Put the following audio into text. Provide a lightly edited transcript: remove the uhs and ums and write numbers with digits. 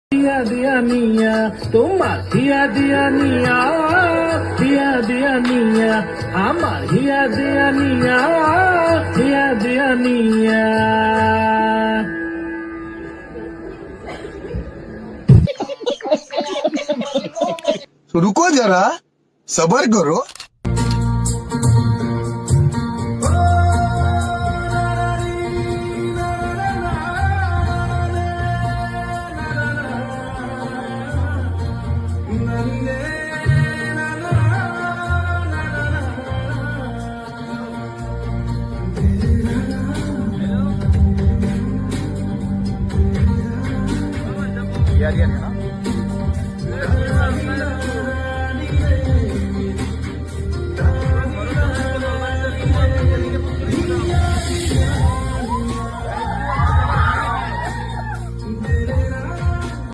Dia dia niya, তোমার হিয়া দিয়া নিয়া, হিয়া দিয়া নিয়া, আমার হিয়া দিয়া নিয়া, হিয়া দিয়া নিয়া। तो रुको जरा सबर करो। यार है ना